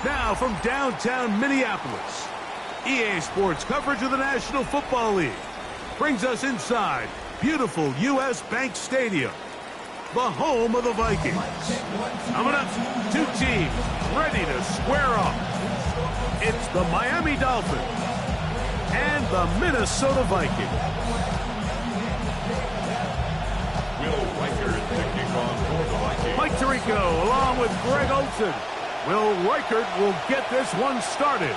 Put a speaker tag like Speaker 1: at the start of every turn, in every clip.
Speaker 1: Now from downtown Minneapolis, EA Sports coverage of the National Football League brings us inside beautiful U.S. Bank Stadium, the home of the Vikings. Coming up, two teams ready to square off. It's the Miami Dolphins and the Minnesota Vikings.
Speaker 2: Will Reichard the kickoff for the Vikings.
Speaker 1: Mike Tirico along with Greg Olsen. Will Reichard will get this one started.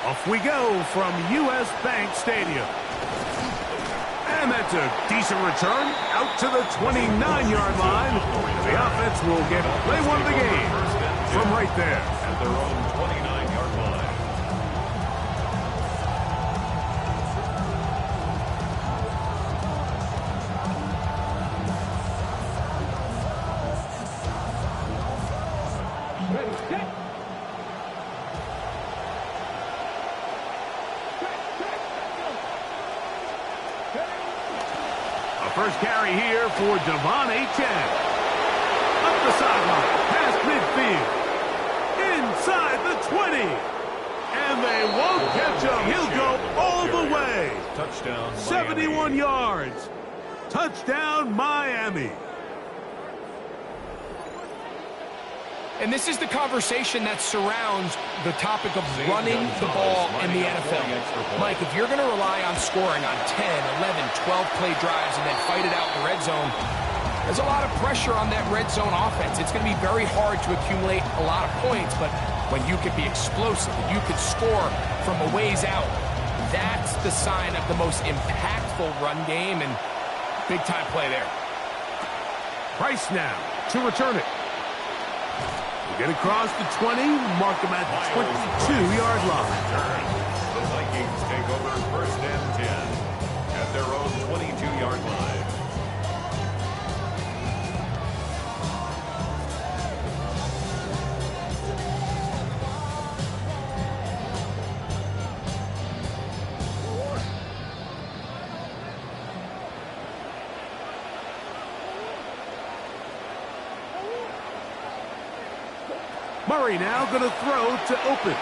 Speaker 1: Off we go from U.S. Bank Stadium. And that's a decent return out to the 29-yard line. The offense will get play one of the game from right there.
Speaker 2: At their own 29-yard line.
Speaker 1: First carry here for Devon Achane. Up the sideline, past midfield. Inside the 20. And they won't catch him. He'll go all the way.
Speaker 2: Touchdown,
Speaker 1: 71 yards. Touchdown, Miami.
Speaker 3: And this is the conversation that surrounds the topic of running the ball in the NFL. Mike, if you're going to rely on scoring on 10, 11, 12 play drives and then fight it out in the red zone, there's a lot of pressure on that red zone offense. It's going to be very hard to accumulate a lot of points, but when you can be explosive, and you can score from a ways out, that's the sign of the most impactful run game, and big-time play there.
Speaker 1: Price now to return it. Get across the 20, mark him at the 22-yard line.
Speaker 2: The Vikings take over first and 10 at their own 22-yard line.
Speaker 1: Murray now going to throw to open.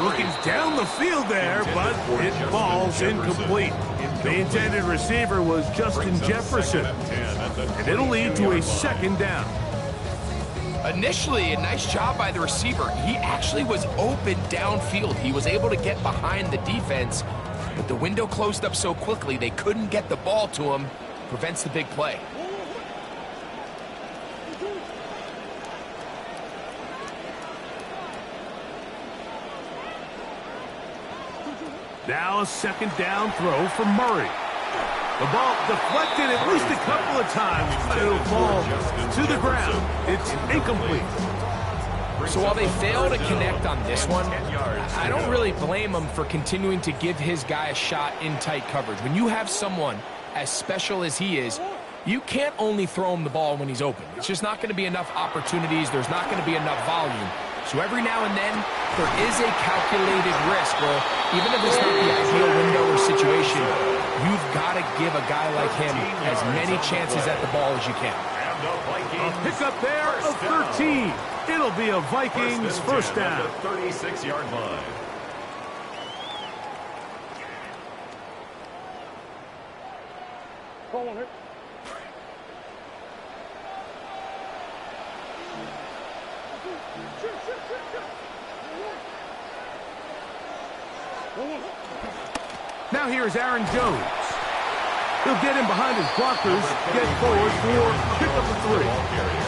Speaker 1: Looking down the field there, but it falls incomplete. The intended receiver was Justin Jefferson, and it'll lead to a second down.
Speaker 3: Initially, a nice job by the receiver. He actually was open downfield. He was able to get behind the defense, but the window closed up so quickly they couldn't get the ball to him. Prevents the big play.
Speaker 1: Now a second down throw for Murray. The ball deflected at least a couple of times, but it'll fall to the ground. It's incomplete.
Speaker 3: So while they fail to connect on this one, I don't really blame him for continuing to give his guy a shot in tight coverage. When you have someone as special as he is, you can't only throw him the ball when he's open. It's just not going to be enough opportunities. There's not going to be enough volume. So every now and then, there is a calculated risk where even if it's not the ideal window or situation, you've got to give a guy like him as many chances at the ball as you can.
Speaker 1: A pickup there of 13. It'll be a Vikings first down.
Speaker 2: At the 36-yard line.
Speaker 1: Now here's Aaron Jones. He'll get in behind his blockers, get forward for a pickup of 3.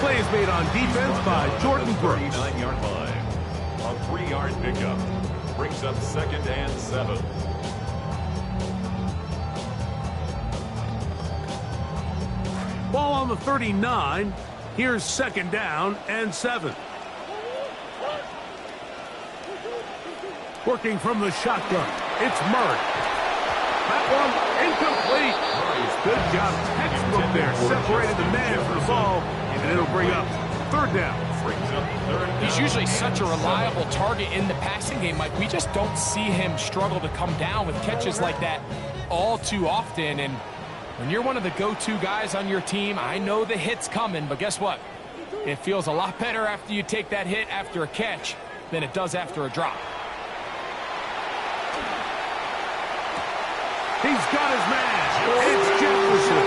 Speaker 1: Play is made on defense by Jordan Brooks.
Speaker 2: 39-yard line. A 3-yard pickup. Brings up second and 7.
Speaker 1: Ball on the 39. Here's second down and 7. Working from the shotgun. It's Murray. That one incomplete. Good job. Textbook there. Separated the man from the ball, and it'll bring up third down.
Speaker 3: He's usually such a reliable target in the passing game, Mike. We just don't see him struggle to come down with catches like that all too often. And when you're one of the go-to guys on your team, I know the hit's coming, but guess what? It feels a lot better after you take that hit after a catch. than it does after a drop.
Speaker 1: He's got his man. It's Jefferson.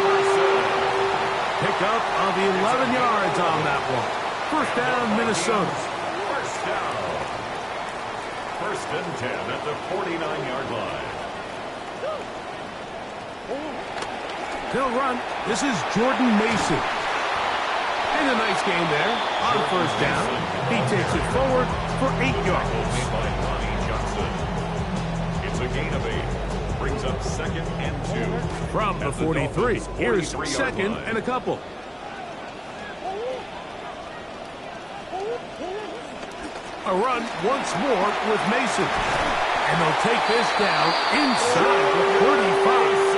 Speaker 1: Pick up of 11 yards on that one. First down, Minnesota.
Speaker 2: First down. First and 10 at the 49-yard line.
Speaker 1: They'll run. This is Jordan Mason. And a nice game there on first down. He takes it forward for 8 yards.
Speaker 2: Made by Ronnie Johnson. It's a gain of 8. Brings up second and 2.
Speaker 1: From the 43. Here's second and a couple. A run once more with Mason. And they'll take this down inside the 35.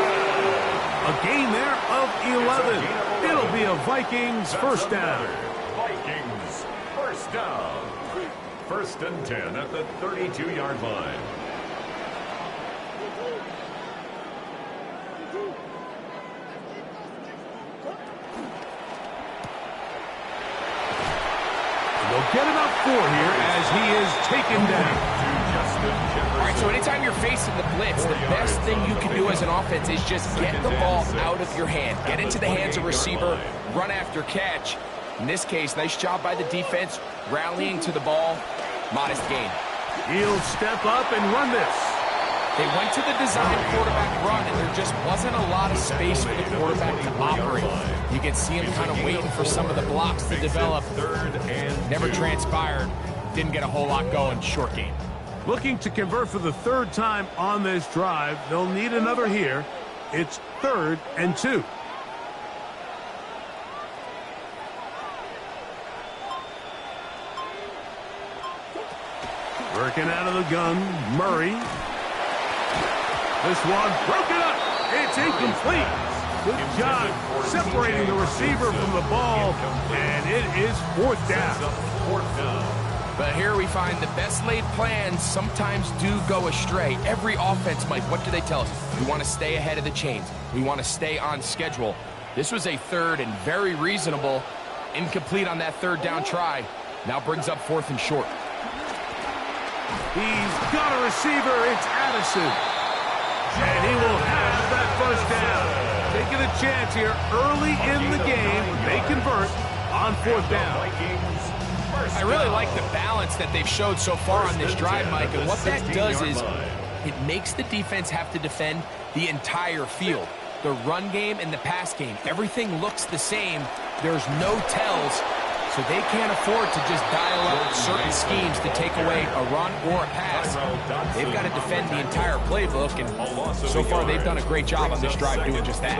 Speaker 1: A gain there of 11. It'll be a Vikings first down.
Speaker 2: Vikings first down. First and 10 at the 32-yard line.
Speaker 1: They'll get about 4 here as he is taken down.
Speaker 3: All right, so anytime you're facing the blitz, the best thing you can do as an offense is just get the ball out of your hand. Get into the hands of receiver, run after catch. In this case, nice job by the defense, rallying to the ball. Modest gain.
Speaker 1: He'll step up and run this.
Speaker 3: They went to the design quarterback run, and there just wasn't a lot of space for the quarterback to operate. You can see him kind of waiting for some of the blocks to develop. Never transpired. Didn't get a whole lot going. Short game.
Speaker 1: Looking to convert for the 3rd time on this drive. They'll need another here. It's 3rd and 2. Working out of the gun, Murray. This one broken up. It's incomplete. Good job separating the receiver from the ball, and it is 4th down.
Speaker 3: But here we find the best laid plans sometimes do go astray. Every offense, Mike, what do they tell us? We want to stay ahead of the chains. We want to stay on schedule. This was a 3rd and very reasonable. Incomplete on that 3rd down try. Now brings up 4th and short.
Speaker 1: He's got a receiver. It's Addison. And he will have that first down. Taking a chance here early in the game. They convert on 4th down.
Speaker 3: I really like the balance that they've showed so far on this drive, Mike. And what that does is it makes the defense have to defend the entire field. The run game and the pass game, everything looks the same. There's no tells. So they can't afford to just dial up certain schemes to take away a run or a pass. They've got to defend the entire playbook, and so far they've done a great job on this drive doing just that.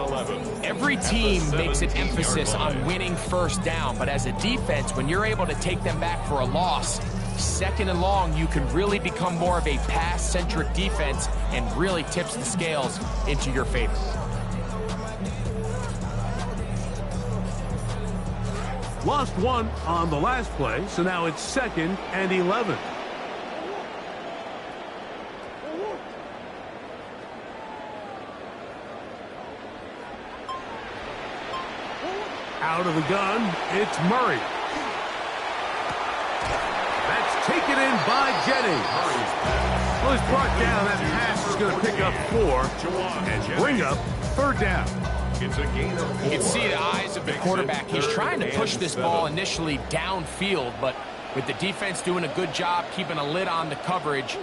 Speaker 3: Every team makes an emphasis on winning first down, but as a defense, when you're able to take them back for a loss, 2nd and long, you can really become more of a pass-centric defense and really tips the scales into your favor.
Speaker 1: Lost 1 on the last play, so now it's 2nd and 11. Out of the gun, it's Murray. That's taken in by Jennings. Well, he's brought down. That pass is going to pick up 4 and bring up 3rd down.
Speaker 2: It's a gain of 4.
Speaker 3: You can see the eyes of the quarterback. He's trying to push this ball initially downfield, but with the defense doing a good job keeping a lid on the coverage,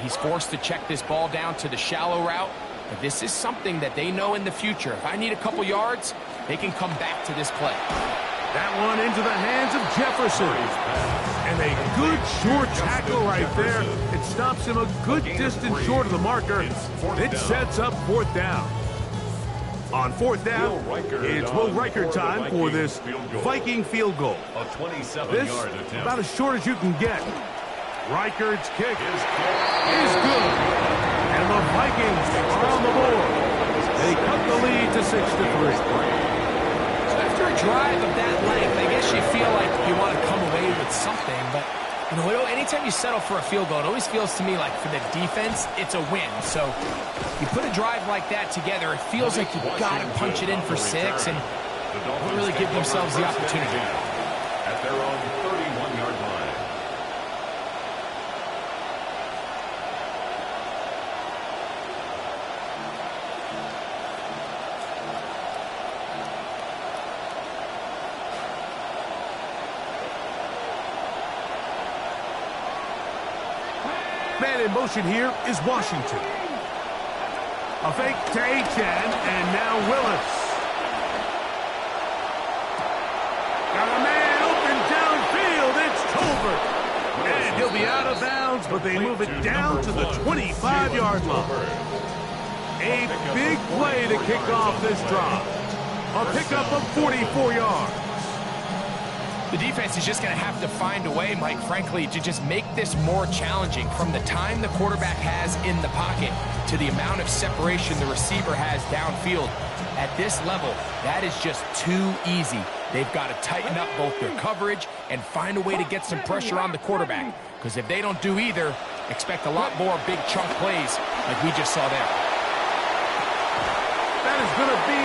Speaker 3: he's forced to check this ball down to the shallow route. But this is something that they know in the future. If I need a couple yards, they can come back to this play.
Speaker 1: That one into the hands of Jefferson. And a good short tackle right there. It stops him a good distance short of the marker. It sets up 4th down. On 4th down, it's Will Reichard time for this Viking field goal. This, about as short as you can get. Reichard's kick is good. And the Vikings are on the board. They cut the lead to 6-3.
Speaker 3: So after a drive of that length, I guess you feel like you want to come away with something, but you know, anytime you settle for a field goal, it always feels to me like for the defense, it's a win. So you put a drive like that together, it feels like you've got to punch it in for 6 and don't really give themselves the opportunity.
Speaker 2: At their own 31-yard line.
Speaker 1: man in motion here is Washington. A fake to Achane, and now Willis. Got a man open downfield. It's Tolbert. And he'll be out of bounds, but they move it down to the 25-yard line. A big play to kick off this drive. A pickup of 44 yards.
Speaker 3: The defense is just going to have to find a way, Mike, frankly, to just make this more challenging from the time the quarterback has in the pocket to the amount of separation the receiver has downfield. At this level, that is just too easy. They've got to tighten up both their coverage and find a way to get some pressure on the quarterback. Because if they don't do either, expect a lot more big chunk plays like we just saw there.
Speaker 1: That is going to be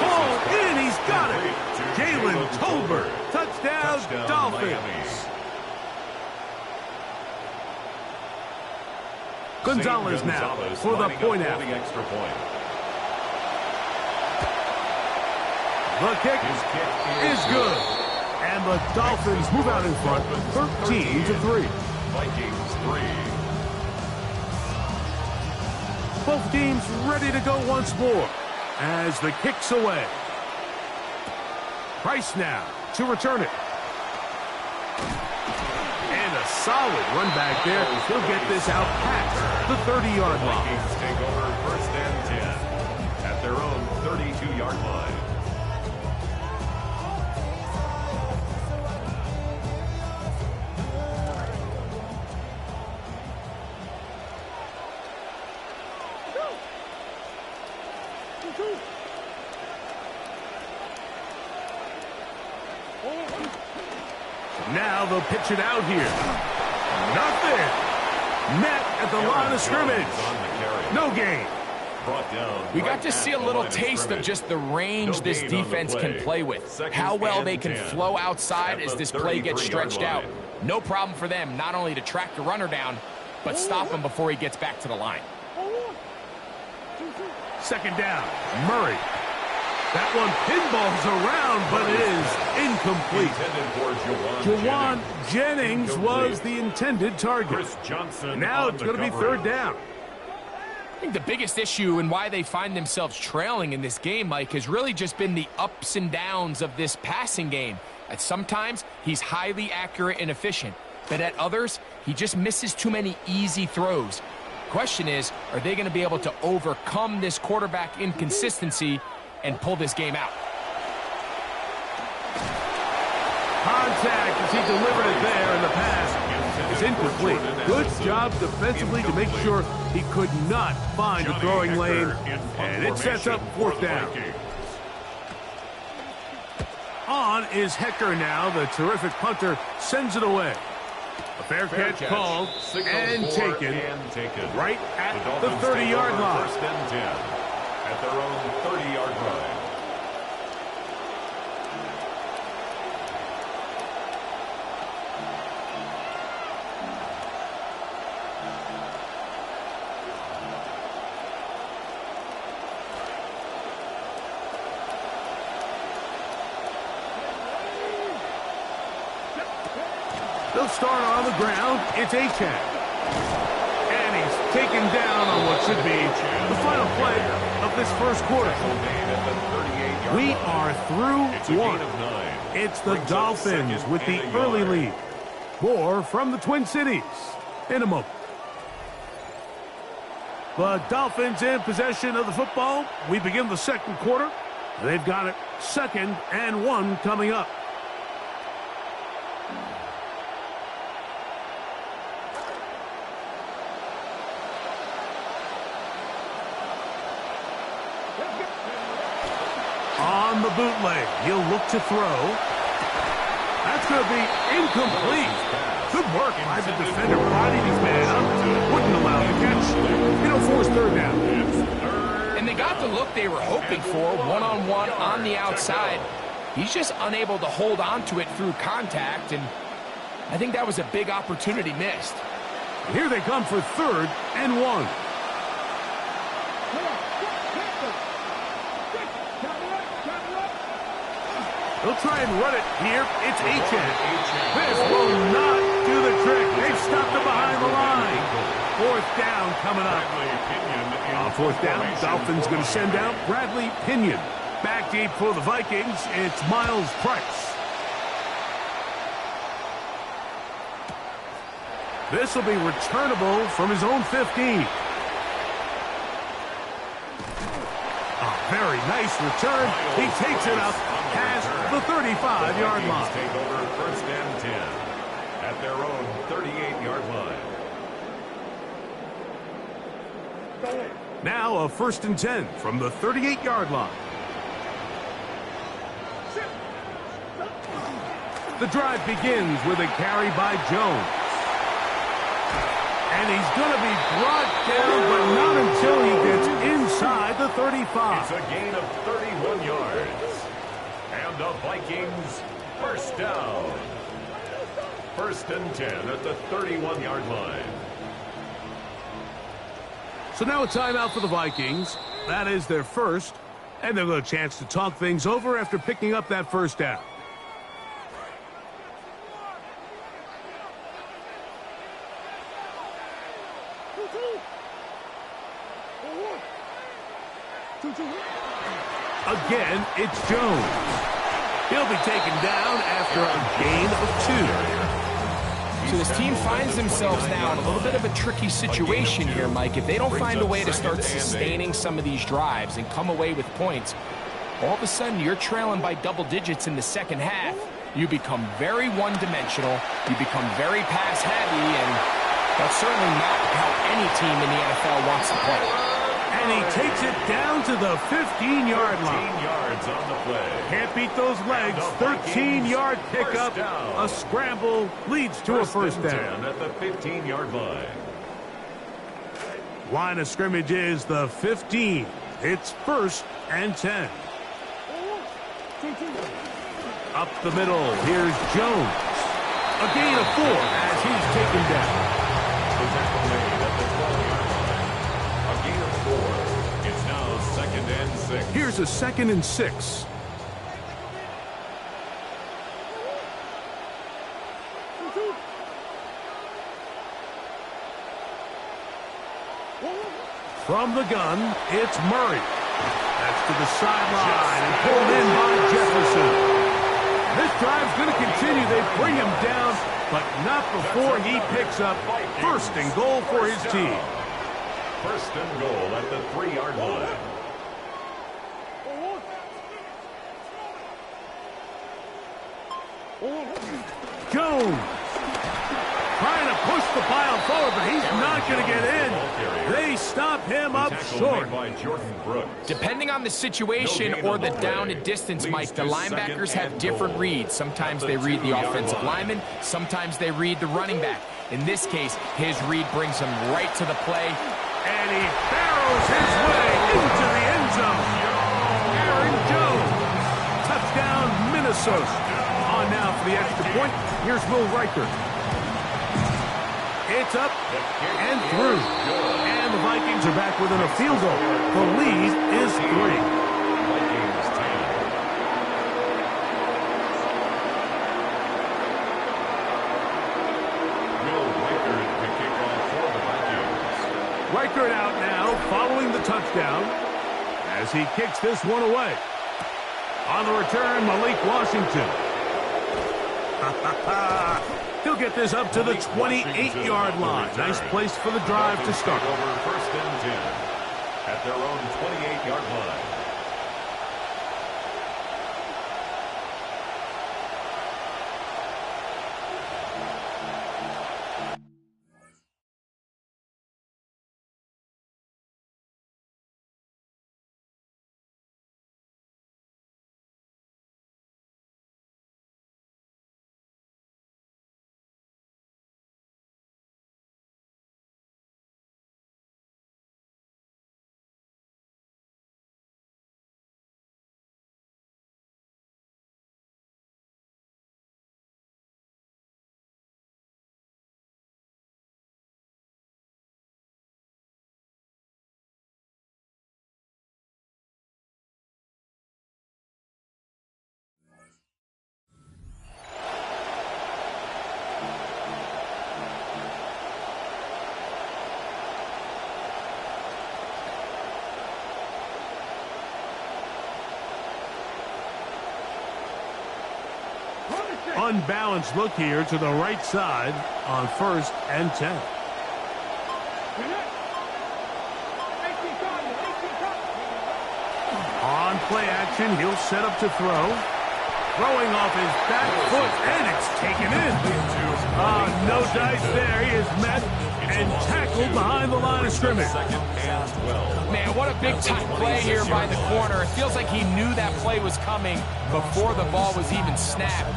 Speaker 1: ball in. He's got it. Jalen Tolbert. Touchdown, Dolphins. Gonzalez now for the point after. The kick is good. And the Dolphins move out in front, 13-3.
Speaker 2: Vikings 3.
Speaker 1: Both teams ready to go once more as the kick's away. Price now to return it. And a solid run back there. He'll get this out past the 30-yard line.
Speaker 2: Vikings take over 1st and 10 at their own 32-yard line.
Speaker 1: Now they'll pitch it out here. Nothing. Met at the line of scrimmage. No gain.
Speaker 3: We got to see a little taste of just the range this defense can play with. How well they can flow outside as this play gets stretched out. No problem for them not only to track the runner down, but stop him before he gets back to the line.
Speaker 1: 2nd down. Murray. That one pinballs around, but it is incomplete. Jawan Jennings was the intended target. Now it's going to be 3rd down.
Speaker 3: I think the biggest issue and why they find themselves trailing in this game, Mike, has really just been the ups and downs of this passing game. At sometimes, he's highly accurate and efficient, but at others, he just misses too many easy throws. Question is, are they going to be able to overcome this quarterback inconsistency and pull this game out?
Speaker 1: Contact as he delivered it there, and the pass is incomplete. Good job defensively to make sure he could not find a throwing lane, and it sets up 4th down. On is Hecker now. The terrific punter sends it away. A fair catch called and taken right at the 30-yard line.
Speaker 2: 1st and 10 at their own 30-yard line.
Speaker 1: They'll start on the ground. It's Achane. And he's taken down on what should be the final play of this 1st quarter. We are through one. It's the Dolphins with the early lead. More from the Twin Cities in a moment. The Dolphins in possession of the football. We begin the 2nd quarter. They've got it 2nd and 1 coming up. On the bootleg, he'll look to throw. That's going to be incomplete. Good work by the defender. Bodied his man up. Wouldn't allow the catch. It'll force 3rd down.
Speaker 3: And they got the look they were hoping for, one-on-one on the outside. He's just unable to hold on to it through contact, and I think that was a big opportunity missed.
Speaker 1: Here they come for 3rd and 1. They'll try and run it here. It's Achane. This will not do the trick. They've stopped him behind the line. Fourth down coming up. On fourth down, Dolphins going to send out Bradley Pinion. Back deep for the Vikings, it's Miles Price. This will be returnable from his own 15. A very nice return. He takes it up past the 35-yard line.
Speaker 2: Take over first and 10 at their own 38-yard line.
Speaker 1: Now a first and 10 from the 38-yard line. The drive begins with a carry by Jones. And he's going to be brought down, but not until he gets inside the 35.
Speaker 2: It's a gain of 31 yards. And the Vikings first down. First and 10 at the 31-yard line.
Speaker 1: So now a timeout for the Vikings. That is their first. And they'll get a chance to talk things over after picking up that first down. Again, it's Jones. He'll be taken down after a gain of 2.
Speaker 3: So this team finds themselves now in a little bit of a tricky situation here, Mike. If they don't find a way to start sustaining some of these drives and come away with points, all of a sudden you're trailing by double digits in the second half. You become very one-dimensional. You become very pass-heavy, and that's certainly not how any team in the NFL wants to play.
Speaker 1: And he takes it down to the 15-yard line.
Speaker 2: 15 yards on the play.
Speaker 1: Can't beat those legs. 13-yard pickup. A scramble leads to a first down.
Speaker 2: At the 15-yard line.
Speaker 1: Line of scrimmage is the 15. It's first and 10. Up the middle, here's Jones. A gain of 4 as he's taken down.
Speaker 2: The tackle made at the 12-yard line. A gain of 4. It's now second and 6.
Speaker 1: Here's a second and 6. From the gun, it's Murray. That's to the sideline and pulled in by Jefferson. This drive's going to continue. They bring him down, but not before he picks up first and goal for his team.
Speaker 2: First and goal at the 3-yard line.
Speaker 1: Jones trying to push the pile forward, but he's not going to get in. They stop him up short.
Speaker 2: By Jordan Brooks.
Speaker 3: Depending on the situation or the down and distance, Mike, the linebackers have different reads. Sometimes they read the offensive lineman. Sometimes they read the running back. In this case, his read brings him right to the play.
Speaker 1: And he barrels his way into the end zone. Aaron Jones. Touchdown, Minnesota. On now for the extra point. Here's Will Reichert. It's up and through. And the Vikings are back within a field goal. The lead is 3.
Speaker 2: Vikings 10. Will Reichert to kick off for the Vikings.
Speaker 1: Reichert out now following the touchdown as he kicks this one away. On the return, Malik Washington. He'll get this up to the 28-yard line. Nice place for the drive to start.
Speaker 2: Over first and 10 at their own 28-yard line.
Speaker 1: unbalanced look here to the right side on 1st and 10. On play action, he'll set up to throw. Throwing off his back foot, and it's taken in. No dice there. He is met and tackled behind the line of scrimmage.
Speaker 3: Man, what a big-time play here by the corner. It feels like he knew that play was coming before the ball was even snapped.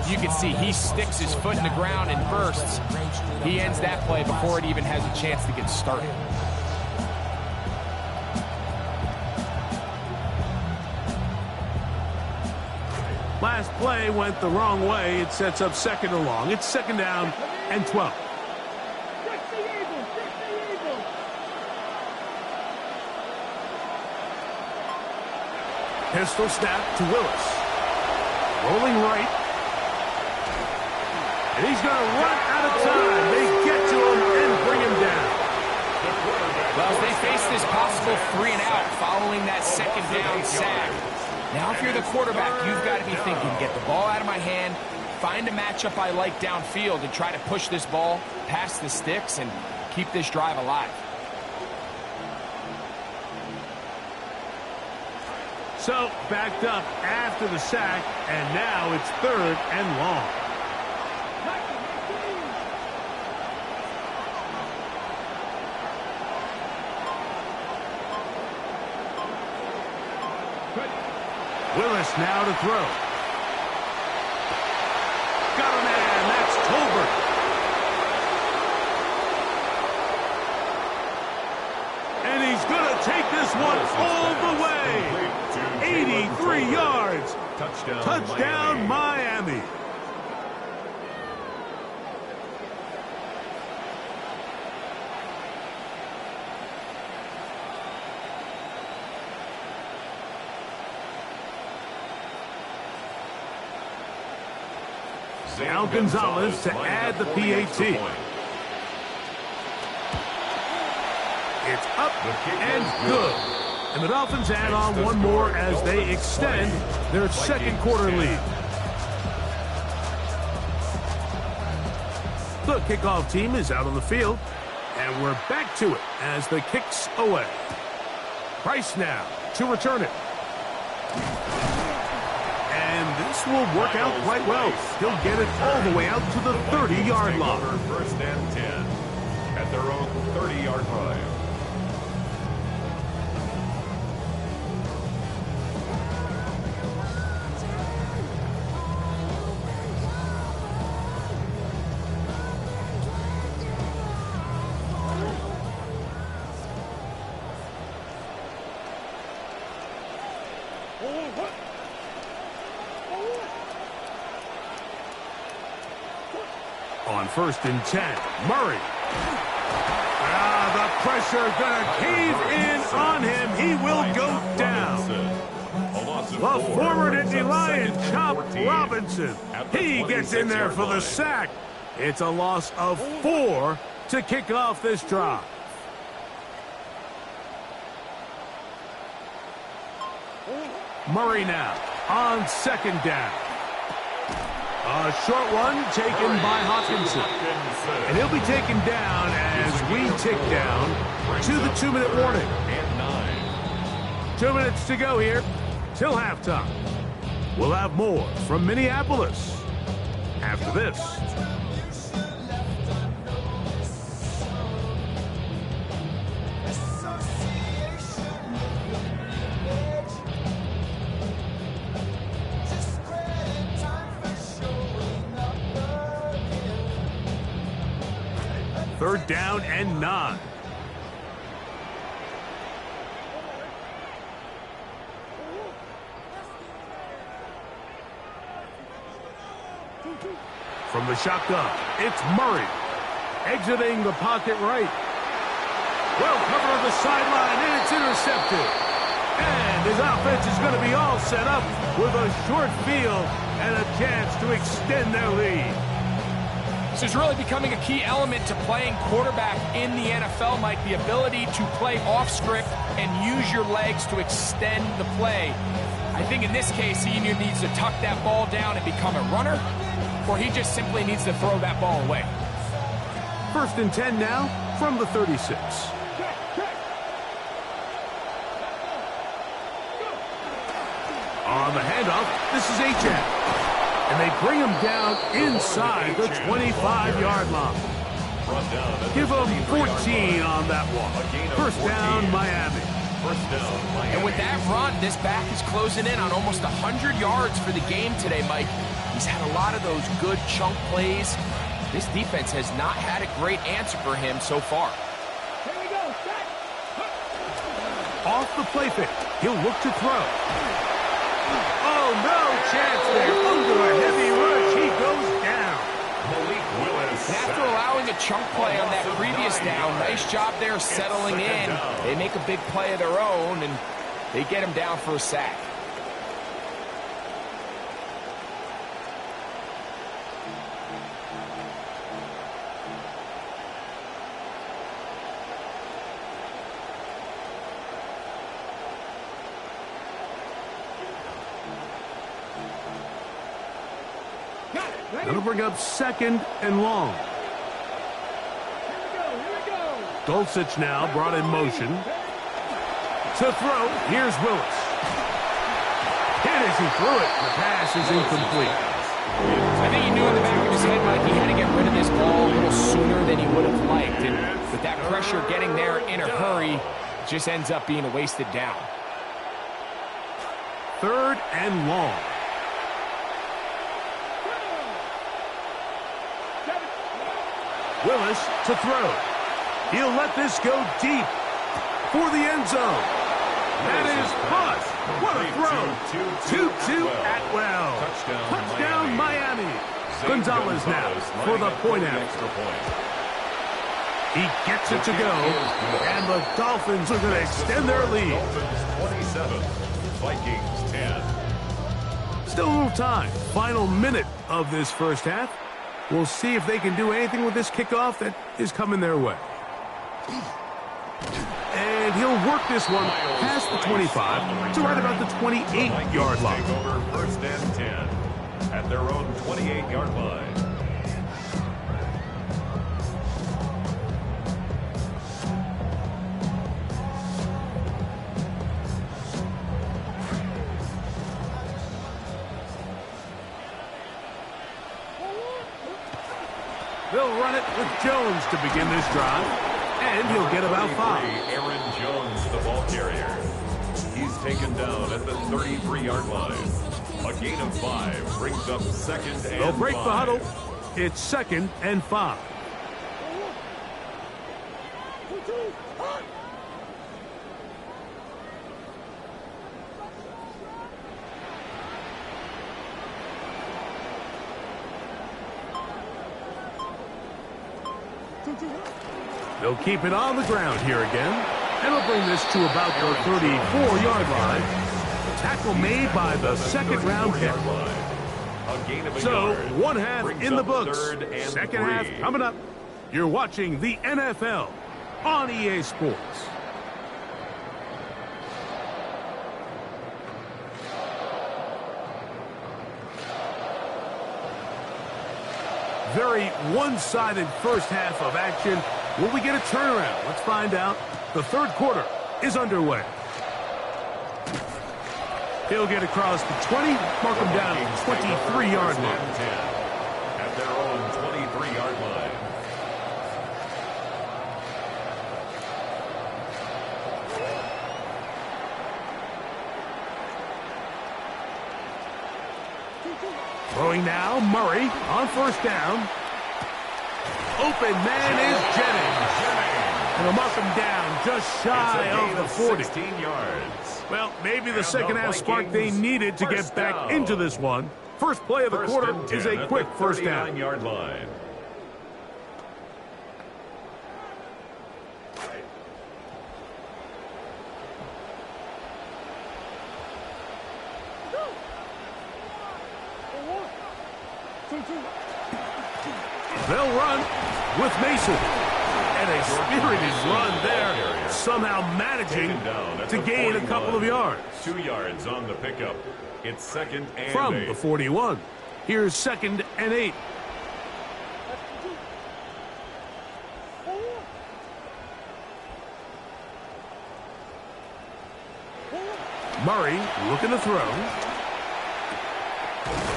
Speaker 3: You can see he sticks his foot in the ground and bursts. He ends that play before it even has a chance to get started.
Speaker 1: Last play went the wrong way. It sets up 2nd and long. It's 2nd down and 12. Pistol snap to Willis. Rolling right. And he's going to run out of time. They get to him and bring him down.
Speaker 3: Well, as they face this possible 3 and out following that 2nd down sack. Now, if you're the quarterback, you've got to be thinking, get the ball out of my hand, find a matchup I like downfield, and try to push this ball past the sticks and keep this drive alive.
Speaker 1: So, backed up after the sack, and now it's 3rd and long. Willis now to throw. Got a man. That's Tolbert. And he's going to take this one all the way. 83 yards. Touchdown, Miami. Now Gonzalez to add the PAT. It's up and good. And the Dolphins add on one more as they extend their 2nd quarter lead. The kickoff team is out on the field, and we're back to it as the kick's away. Price now to return it. And this will work out quite well. He'll get it all the way out to the 30-yard line.
Speaker 2: 1st and 10 at their own 30-yard line.
Speaker 1: On 1st and 10, Murray. The pressure gonna cave in on him. He will go down. The former Nittany Lion, Chop Robinson. He gets in there for the sack. It's a loss of 4 to kick off this drive. Murray now on 2nd down. A short one taken by Hawkinson. And he'll be taken down as we tick down to the 2-minute warning. 2 minutes to go here till halftime. We'll have more from Minneapolis after this. Third down and 9. From the shotgun, it's Murray. Exiting the pocket right. Well covered on the sideline, and it's intercepted. And his offense is going to be all set up with a short field and a chance to extend their lead.
Speaker 3: This is really becoming a key element to playing quarterback in the NFL, Mike. The ability to play off script and use your legs to extend the play. I think in this case, he either needs to tuck that ball down and become a runner, or he just simply needs to throw that ball away.
Speaker 1: 1st and 10 now from the 36. On the handoff, this is Achane. And they bring him down inside the 25-yard line. Give them 14 on that one. 1st down, Miami.
Speaker 3: And with that run, this back is closing in on almost 100 yards for the game today, Mike. He's had a lot of those good chunk plays. This defense has not had a great answer for him so far.
Speaker 1: Off the play fake. He'll look to throw. Oh, no chance there. Under a heavy rush, he goes down.
Speaker 2: Malik Willis.
Speaker 3: And after allowing a chunk play on that previous down, nice job there settling in. They make a big play of their own, and they get him down for a sack.
Speaker 1: That'll bring up 2nd and long. Dulcich now brought in motion. To throw, here's Willis. And as he threw it, the pass is incomplete.
Speaker 3: I think he knew in the back of his head, Mike, he had to get rid of this ball a little sooner than he would have liked. And with that pressure getting there in a hurry, it just ends up being a wasted down.
Speaker 1: 3rd and long. Willis to throw. He'll let this go deep for the end zone. That is Bus. What a throw. 2-2 Atwell. Touchdown Miami. Gonzalez now for the point after. He gets it to go. And the Dolphins are going to extend their lead.
Speaker 2: Dolphins 27, Vikings 10.
Speaker 1: Still a little time. Final minute of this 1st half. We'll see if they can do anything with this kickoff that is coming their way. And he'll work this one past the 25 to right about the 28-yard line.
Speaker 2: Take over 1st and 10 at their own 28-yard line.
Speaker 1: They'll run it with Jones to begin this drive, and he'll get about 5.
Speaker 2: Aaron Jones, the ball carrier. He's taken down at the 33-yard line. A gain of 5 brings up 2nd and 5.
Speaker 1: They'll break the huddle. It's 2nd and 5. They'll keep it on the ground here again. And they'll bring this to about the 34-yard line. Tackle made by the 2nd-round pick. So, 1 half in the books. 2nd half coming up. You're watching the NFL on EA Sports. Very one-sided 1st half of action. Will we get a turnaround? Let's find out. The 3rd quarter is underway. He'll get across the 20, mark him down at the 23-yard line.
Speaker 2: At their own 23-yard line.
Speaker 1: Throwing now, Murray on 1st down. Open man is Jennings. And they'll mark him down just shy of the 40.
Speaker 2: 16 yards.
Speaker 1: Well, maybe the 2nd half spark they needed to get back into this one. First play of the quarter is a quick 1st down.
Speaker 2: 39-yard line.
Speaker 1: They'll run with Mason. And a spirited run there. somehow managing to gain a couple of yards.
Speaker 2: 2 yards on the pickup. It's 2nd and 8.
Speaker 1: From the 41. Here's 2nd and 8. Murray looking to throw.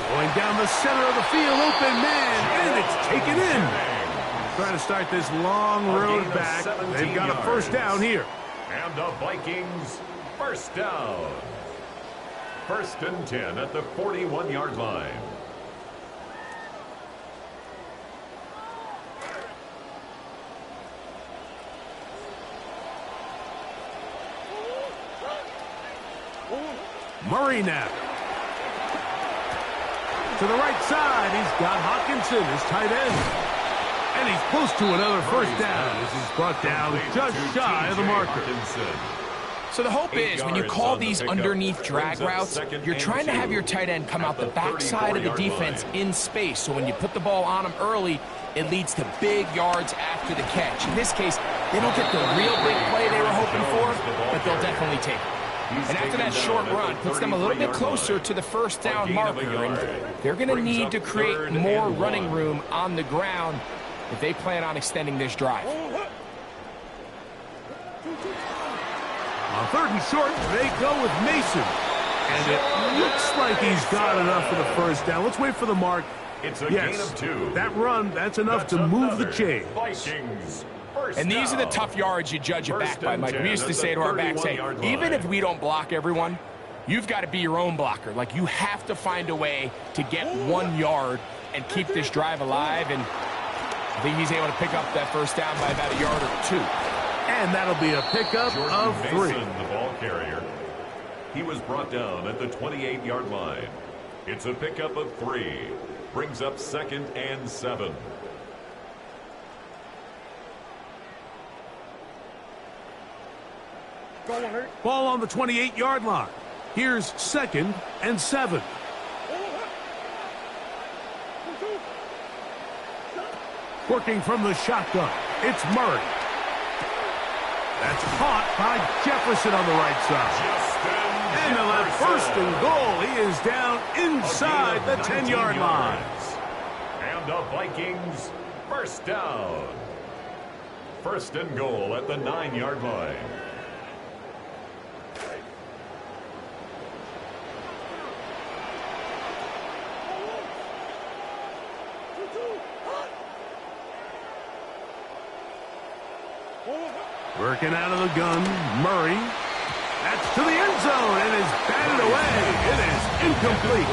Speaker 1: Going down the center of the field, open man, and it's taken in. Trying to start this long road back. They've got a first down here.
Speaker 2: And the Vikings, first down. 1st and 10 at the 41-yard line.
Speaker 1: Murray now. To the right side, he's got Hockenson, his tight end. And he's close to another first down as he's brought down just shy of the marker.
Speaker 3: So the hope is when you call these underneath drag routes, you're trying to have your tight end come out the backside of the defense in space. So when you put the ball on him early, it leads to big yards after the catch. In this case, they don't get the real big play they were hoping for, but they'll definitely take it. And after that short run, puts them a little bit closer to the first down marker. And they're going to need to create more running room on the ground if they plan on extending this drive.
Speaker 1: On 3rd and short, they go with Mason. And it looks like he's got enough for the first down. Let's wait for the mark.
Speaker 2: It's a gain of 2.
Speaker 1: That run, that's enough to move the chain.
Speaker 2: Vikings.
Speaker 3: And these are the tough yards you judge it back by, Mike. We used to say to our backs, hey, even if we don't block everyone, you've got to be your own blocker. Like, you have to find a way to get 1 yard and keep this drive alive. And I think he's able to pick up that first down by about a yard or 2.
Speaker 1: And that'll be a pickup of 3.
Speaker 2: Mason, the ball carrier. He was brought down at the 28-yard line. It's a pickup of 3. Brings up 2nd and 7.
Speaker 1: Ball on the 28-yard line. Here's 2nd and 7. Working from the shotgun, it's Murray. That's caught by Jefferson on the right side. And on first and goal, he is down inside the 10-yard line.
Speaker 2: And the Vikings, first down. 1st and goal at the 9-yard line.
Speaker 1: Working out of the gun, Murray. That's to the end zone and is batted away. It is incomplete.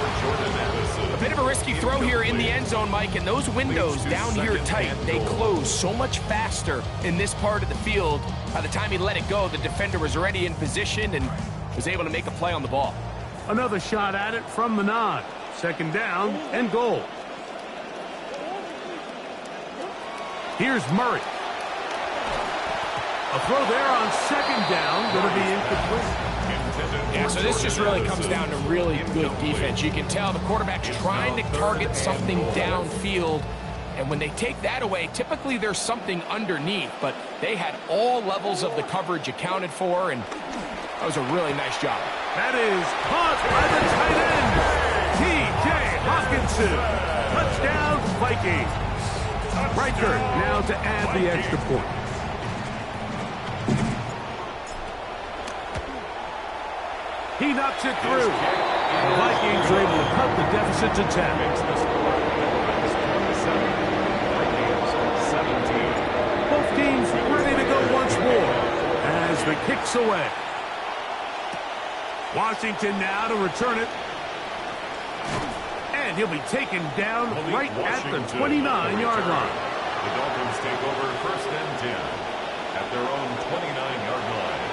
Speaker 3: A bit of a risky throw here in the end zone, Mike, and those windows down here tight, they close so much faster in this part of the field. By the time he let it go, the defender was already in position and was able to make a play on the ball.
Speaker 1: Another shot at it from the 9. 2nd down and goal. Here's Murray. A throw there on 2nd down, going to be incomplete.
Speaker 3: Yeah, so this just really comes down to really good defense. You can tell the quarterback's trying to target something downfield, and when they take that away, typically there's something underneath, but they had all levels of the coverage accounted for, and that was a really nice job.
Speaker 1: That is caught by the tight end, T.J. Hockenson. Touchdown, Vikings. Riker now to add the extra point. He knocks it through. The Vikings are able to cut the deficit to 10. Both teams ready to go once more as the kick's away. Washington now to return it. And he'll be taken down right at the 29-yard line.
Speaker 2: The Dolphins take over 1st and 10 at their own 29-yard line.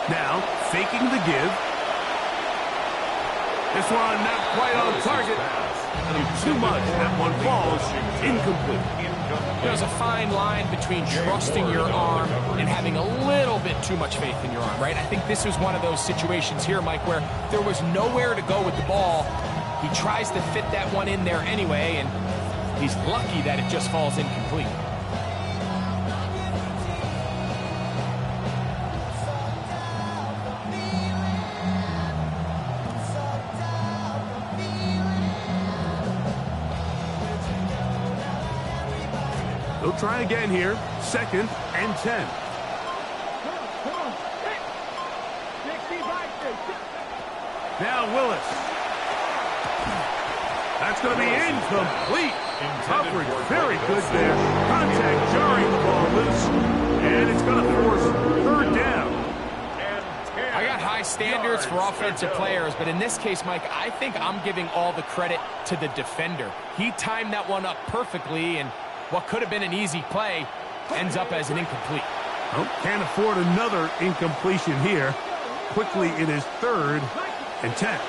Speaker 1: Now, faking the give. This one not quite on target. Too much. That one falls incomplete.
Speaker 3: There's a fine line between trusting your arm and having a little bit too much faith in your arm, right? I think this was one of those situations here, Mike, where there was nowhere to go with the ball. He tries to fit that one in there anyway, and he's lucky that it just falls incomplete.
Speaker 1: They'll try again here. 2nd and 10. Now Willis. That's going to be incomplete. Coverage very good there. Contact jarring the ball loose. And it's going to force 3rd down.
Speaker 3: I got high standards for offensive players, but in this case, Mike, I think I'm giving all the credit to the defender. He timed that one up perfectly, and what could have been an easy play ends up as an incomplete.
Speaker 1: Oh, can't afford another incompletion here. Quickly in his 3rd and 10.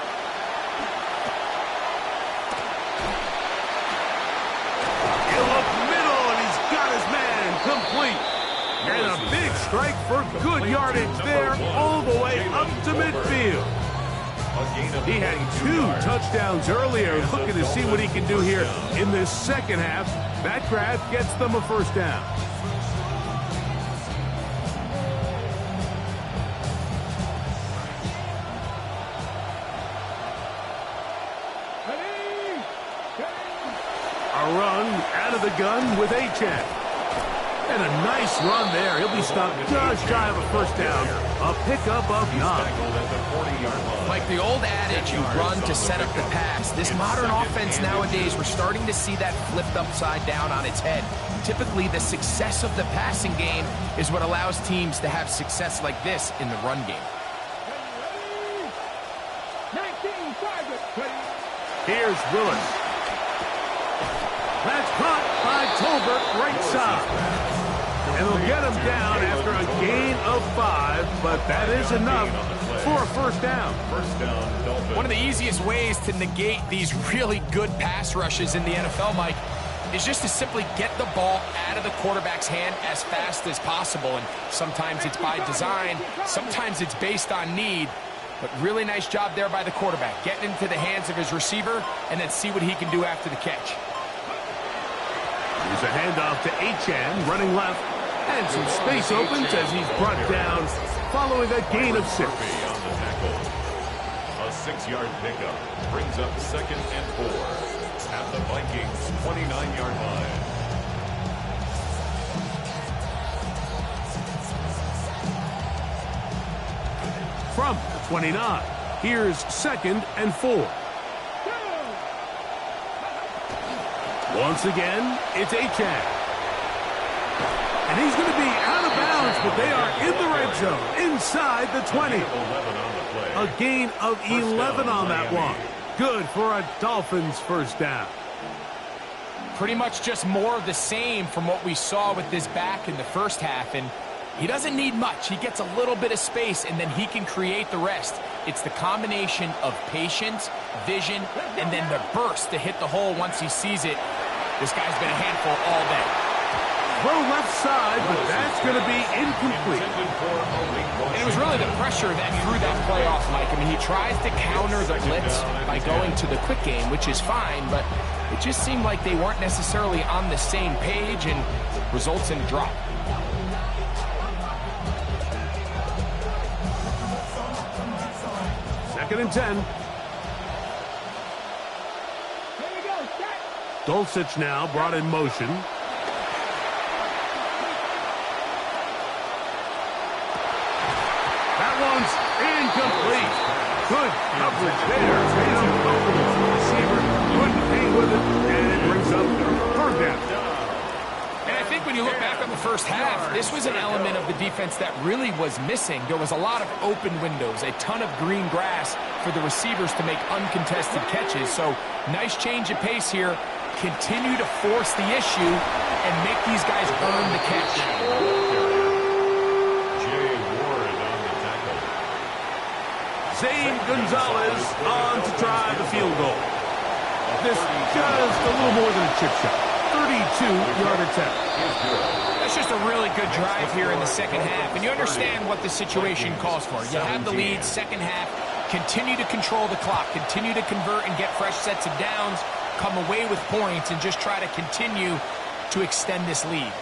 Speaker 1: He'll up middle, and he's got his man complete. And a big strike for good yardage there all the way up to midfield. He had 2 touchdowns earlier, looking to see what he can do here in this 2nd half. That grab gets them a 1st down. A run out of the gun with Achane. And a nice run there. He'll be stopped just shy of a 1st down. A pickup of 9.
Speaker 3: Like the old adage, you run to set up the pass. This modern offense nowadays, we're starting to see that flipped upside down on its head. Typically, the success of the passing game is what allows teams to have success like this in the run game.
Speaker 1: Here's Willis. That's caught by Tolbert right side. And they'll get him down after a gain of 5, but that is enough for a 1st down.
Speaker 3: One of the easiest ways to negate these really good pass rushes in the NFL, Mike, is just to simply get the ball out of the quarterback's hand as fast as possible. And sometimes it's by design, sometimes it's based on need. But really nice job there by the quarterback, getting into the hands of his receiver and then see what he can do after the catch.
Speaker 1: Here's a handoff to Achane, running left. And some space opens as he's brought down following a gain of 6.
Speaker 2: A 6-yard pickup brings up 2nd and 4 at the Vikings' 29-yard line.
Speaker 1: From the 29, here's 2nd and 4. Once again, it's Achane. And he's going to be out of bounds, but they are in the red zone, inside the 20. A gain of 11 on that one. Good for a Dolphins 1st down.
Speaker 3: Pretty much just more of the same from what we saw with this back in the 1st half. And he doesn't need much. He gets a little bit of space, and then he can create the rest. It's the combination of patience, vision, and then the burst to hit the hole once he sees it. This guy's been a handful all day.
Speaker 1: Throw left side, but that's going to be incomplete.
Speaker 3: And it was really the pressure that threw that play off, Mike. I mean, he tries to counter the blitz by going to the quick game, which is fine, but it just seemed like they weren't necessarily on the same page and results in a drop.
Speaker 1: Second and 10. Dulcich now brought in motion. That one's incomplete. Good coverage there. Made him comfortable. The receiver couldn't hang with it, and it brings up 3rd down.
Speaker 3: And I think when you look back on the 1st half, this was an element of the defense that really was missing. There was a lot of open windows, a ton of green grass for the receivers to make uncontested catches. So nice change of pace here. Continue to force the issue and make these guys earn the catch.
Speaker 2: Jay Ward on the tackle.
Speaker 1: Zane Gonzalez on to try the field goal.
Speaker 2: A
Speaker 1: this just a little more than a chip shot. 32-yard attempt.
Speaker 3: That's just a really good drive here in the second half, and you understand what the situation calls for. You have the lead, second half, continue to control the clock, continue to convert and get fresh sets of downs, come away with points, and just try to continue to extend this lead.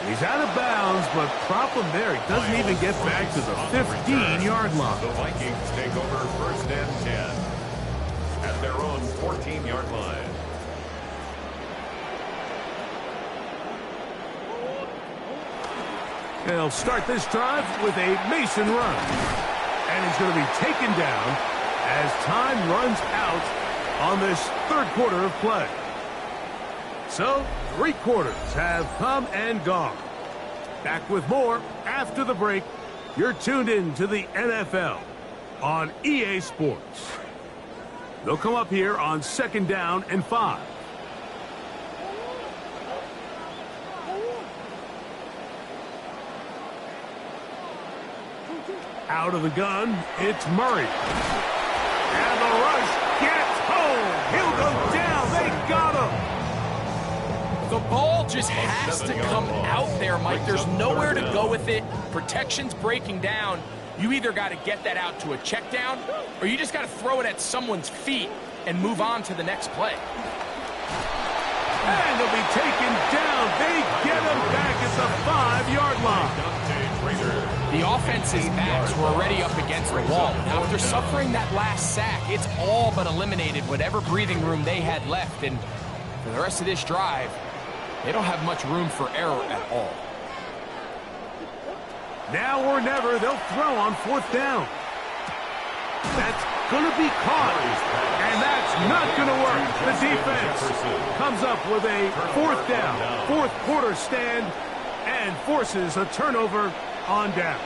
Speaker 1: He's out of bounds, but problem there, he doesn't even get back to the 15-yard line.
Speaker 2: The Vikings take over first and 10 at their own 14-yard line.
Speaker 1: They'll start this drive with a Mason run. And he's going to be taken down as time runs out on this third quarter of play. So, 3 quarters have come and gone. Back with more after the break. You're tuned in to the NFL on EA Sports. They'll come up here on 2nd down and 5. Out of the gun, it's Murray. And the rush gets home. He'll go down. They got him.
Speaker 3: The ball just has to come out there, Mike. There's nowhere to go with it. Protection's breaking down. You either got to get that out to a check down, or you just got to throw it at someone's feet and move on to the next play.
Speaker 1: And he'll be taken down. They get him back at the 5-yard line.
Speaker 3: The offense's backs were already up against the wall. Now, after suffering that last sack, it's all but eliminated whatever breathing room they had left. And for the rest of this drive, they don't have much room for error at all.
Speaker 1: Now or never, they'll throw on 4th down. That's going to be caught. And that's not going to work. The defense comes up with a 4th down, 4th quarter stand, and forces a turnover on downs.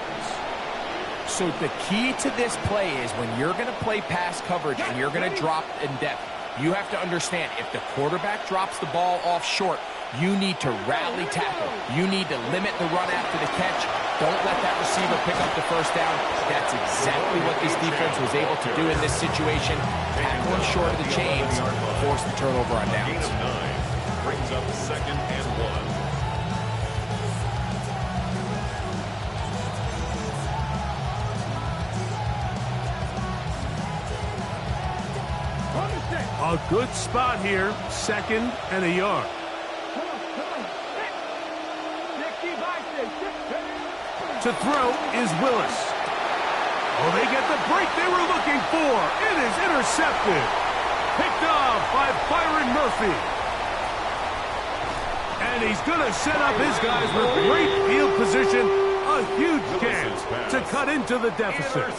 Speaker 3: So the key to this play is when you're going to play pass coverage and you're going to drop in depth, you have to understand if the quarterback drops the ball off short, you need to rally tackle. You need to limit the run after the catch. Don't let that receiver pick up the first down. That's exactly what this defense was able to do in this situation. Tackle him short of the chains, force the turnover on downs.
Speaker 2: Brings up 2nd and 1.
Speaker 1: A good spot here, 2nd and a yard. To throw is Willis. Oh, they get the break they were looking for. It is intercepted. Picked off by Byron Murphy. And he's going to set up his guys with great field position. A huge chance to cut into the deficit.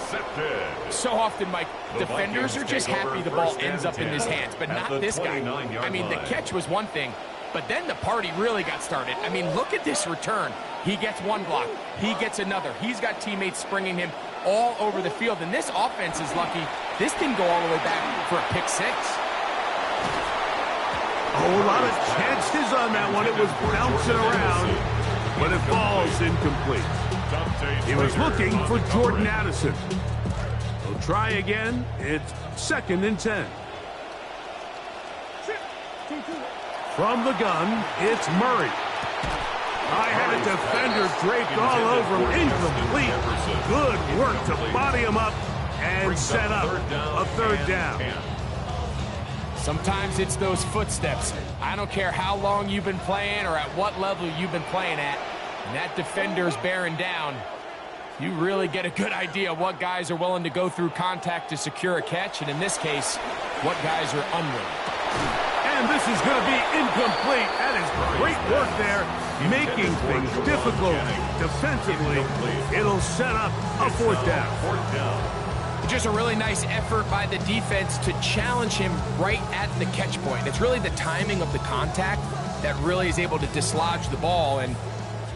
Speaker 3: So often, Mike, defenders are just happy the ball ends up in his hands, but not this guy. I mean, the catch was one thing, but then the party really got started. I mean, look at this return. He gets one block. He gets another. He's got teammates springing him all over the field, and this offense is lucky. This didn't go all the way back for a pick 6.
Speaker 1: Oh, a lot of chances on that one. It was bouncing around, but it falls incomplete. He was looking for Jordan Addison. He'll try again. It's 2nd and 10. From the gun, it's Murray. I had a defender draped all over him. Incomplete. Good work to body him up and set up a 3rd down.
Speaker 3: Sometimes it's those footsteps. I don't care how long you've been playing or at what level you've been playing at. And that defender's bearing down. You really get a good idea what guys are willing to go through contact to secure a catch, and in this case, what guys are unwilling.
Speaker 1: And this is going to be incomplete. That is great work there, making things difficult defensively. It'll set up a 4th down.
Speaker 3: Just a really nice effort by the defense to challenge him right at the catch point. It's really the timing of the contact that really is able to dislodge the ball, and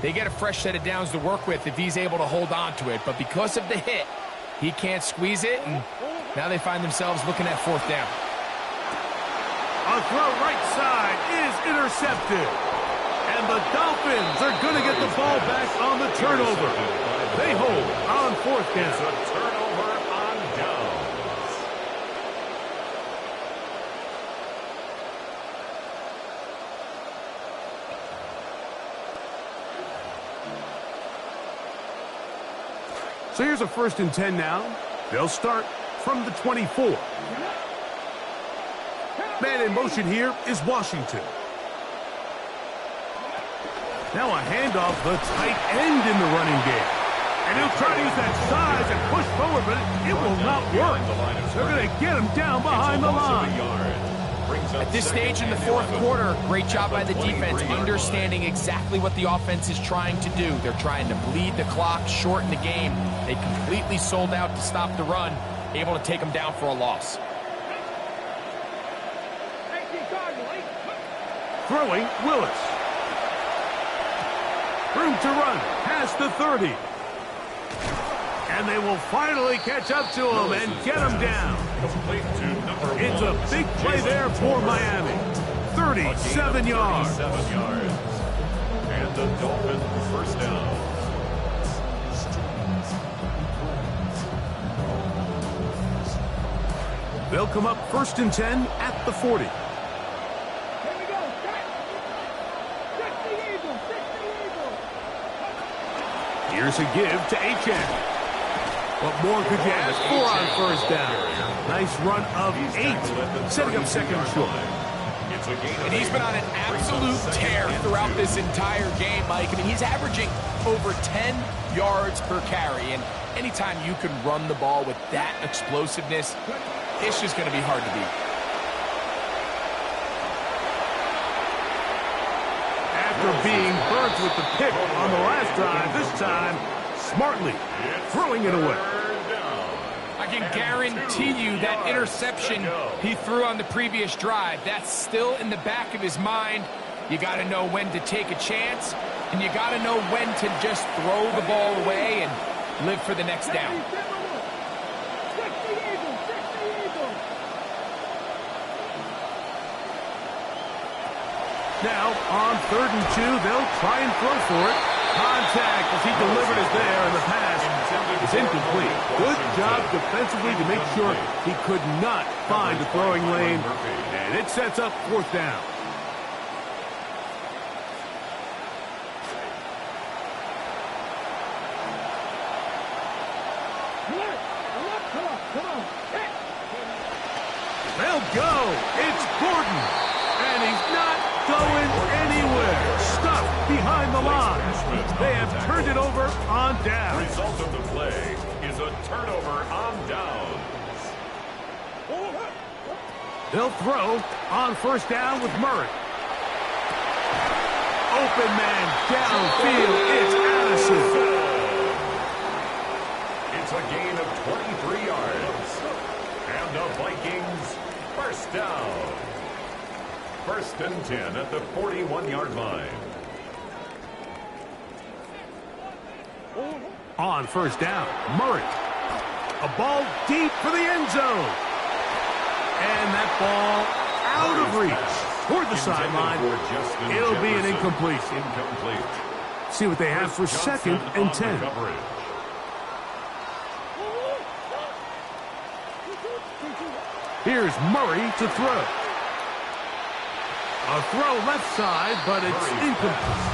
Speaker 3: they get a fresh set of downs to work with if he's able to hold on to it. But because of the hit, he can't squeeze it, and now they find themselves looking at 4th down.
Speaker 1: A throw right side is intercepted. And the Dolphins are going to get the ball back on the turnover. They hold on 4th down.
Speaker 2: It's a turnover on downs.
Speaker 1: So here's a 1st and 10 now. They'll start from the 24. Man in motion here is Washington. Now a handoff, the tight end in the running game. And he'll try to use that size and push forward, but it will not work. They're going to get him down behind the line.
Speaker 3: At this stage in the 4th quarter, great job by the defense, understanding exactly what the offense is trying to do. They're trying to bleed the clock, shorten the game. They completely sold out to stop the run, able to take them down for a loss.
Speaker 1: Throwing, Willis. Room to run, past the 30. And they will finally catch up to him and get him down. It's a big play there for Miami. 37 yards.
Speaker 2: And the Dolphins first down.
Speaker 1: They'll come up 1st and 10 at the 40. Here's a give to Achane. What more could you ask for on 1st down? Nice run of 8, setting up 2nd and short.
Speaker 3: And he's been on an absolute tear throughout this entire game, Mike. I mean, he's averaging over 10 yards per carry. And anytime you can run the ball with that explosiveness, it's just going to be hard to beat.
Speaker 1: After being burnt with the pick on the last drive, this time smartly throwing it away.
Speaker 3: I can guarantee you that interception he threw on the previous drive, that's still in the back of his mind. You got to know when to take a chance, and you got to know when to just throw the ball away and live for the next down.
Speaker 1: Now, on 3rd and 2, they'll try and throw for it. Contact as he delivered it there, and the pass is incomplete. Good job defensively to make sure he could not find a throwing lane, and it sets up 4th down. They'll go. It's Gordon, and he's not going anywhere. Stuck behind the line. They have turned it over on down.
Speaker 2: The result of the play is a turnover on downs.
Speaker 1: They'll throw on 1st down with Murray. Open man downfield. It's Addison.
Speaker 2: It's a gain of 23 yards. And the Vikings first down. 1st and 10 at the 41-yard line.
Speaker 1: On 1st down, Murray. A ball deep for the end zone. And that ball out of reach toward the sideline. It'll be an incompletion. See what they have for 2nd and 10. Here's Murray to throw. A throw left side, but it's incomplete.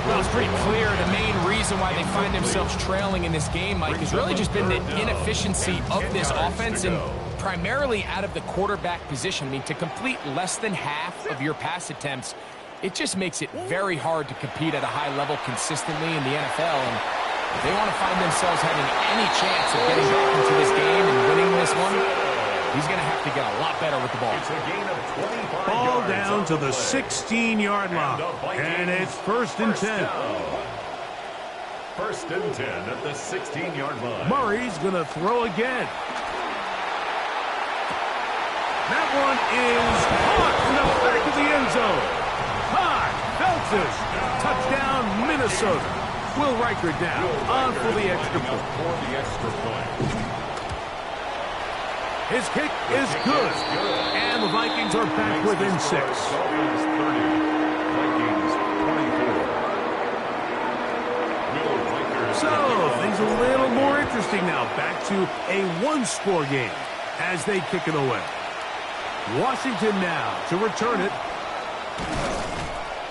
Speaker 3: Well, it's pretty clear the main reason why they find themselves trailing in this game, Mike, has really just been the inefficiency of this offense and primarily out of the quarterback position. I mean, to complete less than half of your pass attempts, it just makes it very hard to compete at a high level consistently in the NFL. And if they want to find themselves having any chance of getting back into this game and winning this one, he's going to have to get a lot better with the ball.
Speaker 2: It's a gain of 25
Speaker 1: Ball
Speaker 2: yards
Speaker 1: down to the 16-yard line. And it's 1st and 10.
Speaker 2: 1st and 10 at the 16-yard line.
Speaker 1: Murray's going to throw again. That one is caught in the back of the end zone. High, Feltes. Touchdown, Minnesota. Will Riker down on for the extra point. His kick is good. And the Vikings are back within 6.
Speaker 2: Vikings 24.
Speaker 1: So, things a little more interesting now. Back to a one-score game as they kick it away. Washington now to return it.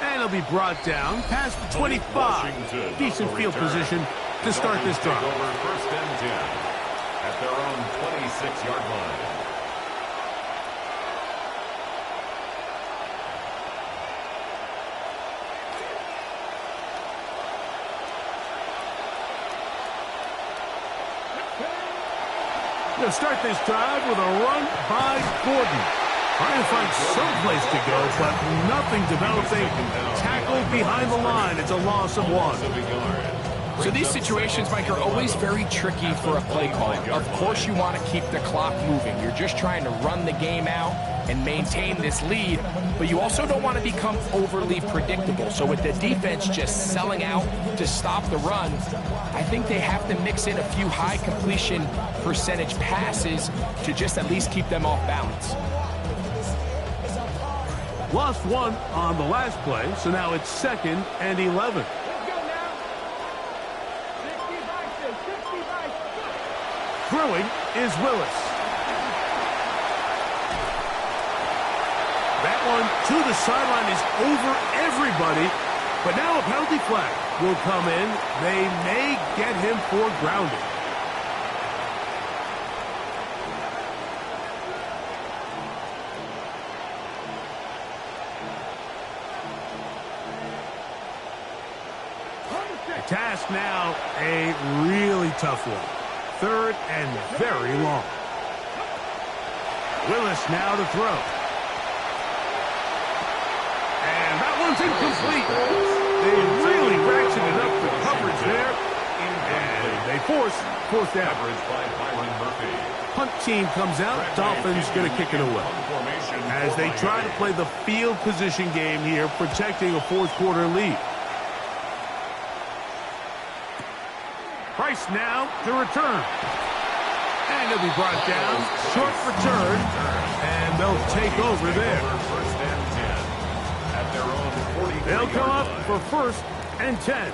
Speaker 1: And it'll be brought down past the 25. Decent field position to start this drive.
Speaker 2: Over first and 10 at their own 26-yard line.
Speaker 1: They'll start this drive with a run by Gordon. Trying to find some place to go, but nothing developing. Tackled behind the line. It's a loss of 1.
Speaker 3: So these situations, Mike, are always very tricky for a play caller. Of course you want to keep the clock moving. You're just trying to run the game out and maintain this lead, but you also don't want to become overly predictable. So with the defense just selling out to stop the run, I think they have to mix in a few high completion percentage passes to just at least keep them off balance.
Speaker 1: Lost 1 on the last play, so now it's 2nd and 11. Throwing is Willis. That one to the sideline is over everybody, but now a penalty flag will come in. They may get him for grounding. The task now, a really tough one. 3rd and very long. Willis now to throw. And that one's incomplete. They really ratcheted up the coverage there. And they force 4th down. Punt team comes out. Dolphins going to kick it away. As they try to play the field position game here, protecting a 4th quarter lead. Price now to return. And he'll be brought down. Short return. And they'll take over there.
Speaker 2: First and 10 at their own 40.
Speaker 1: They'll come up for 1st and 10.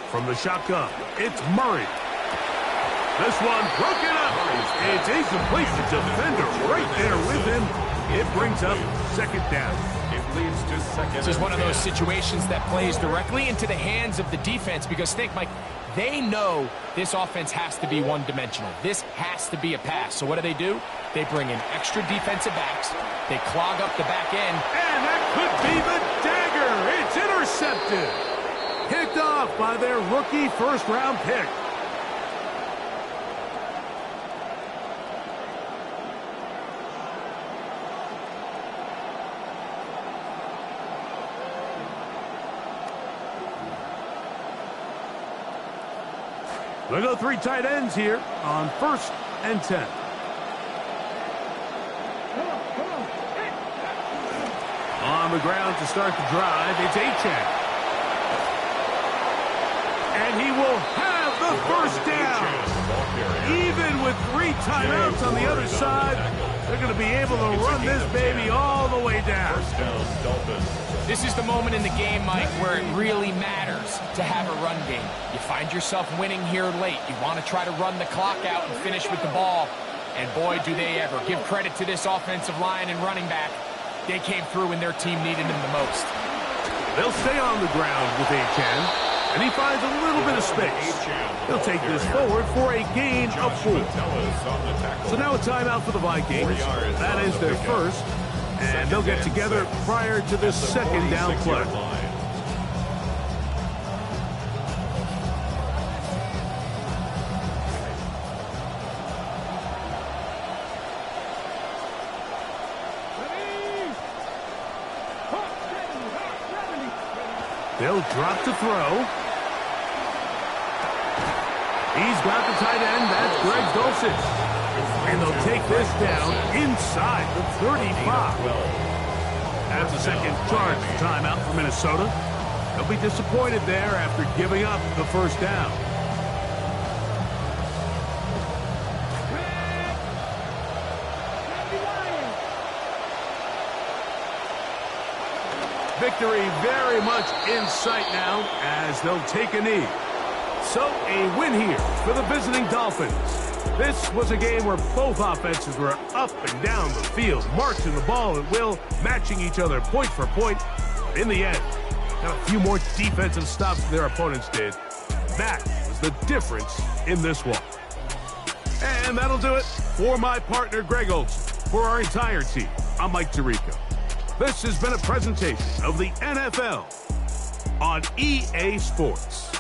Speaker 1: From the shotgun, it's Murray. This one broken up. It's incomplete. The defender right there with him. It brings up 2nd down.
Speaker 2: Leads to 2nd.
Speaker 3: This is one of those situations that plays directly into the hands of the defense because think, Mike, they know this offense has to be one-dimensional. This has to be a pass. So what do? They bring in extra defensive backs. They clog up the back end.
Speaker 1: And that could be the dagger. It's intercepted. Picked off by their rookie first-round pick. They'll go 3 tight ends here on 1st and 10. On the ground to start the drive, it's Achane. And he will have the 1st down. Even with 3 timeouts on the other side, they're going to be able to run this baby all the way down.
Speaker 2: First down, Dolphins.
Speaker 3: This is the moment in the game, Mike, where it really matters to have a run game. You find yourself winning here late. You want to try to run the clock out and finish with the ball. And boy, do they ever. Give credit to this offensive line and running back. They came through when their team needed them the most.
Speaker 1: They'll stay on the ground with Achane, and he finds a little bit of space. He'll take this forward for a gain of 4. So now a timeout for the Vikings. That is their 1st. And they'll get together prior to this 2nd down play. They'll drop to throw. He's got the tight end. That's Greg Dulcich. And they'll take this down inside the 35. That's a 2nd charge timeout for Minnesota. They'll be disappointed there after giving up the 1st down. Victory very much in sight now as they'll take a knee. So a win here for the visiting Dolphins. This was a game where both offenses were up and down the field, marching the ball at will, matching each other point for point. In the end, got a few more defensive stops than their opponents did. That was the difference in this one. And that'll do it for my partner, Greg Olsen. For our entire team, I'm Mike Tirico. This has been a presentation of the NFL on EA Sports.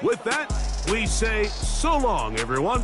Speaker 1: With that, we say so long, everyone.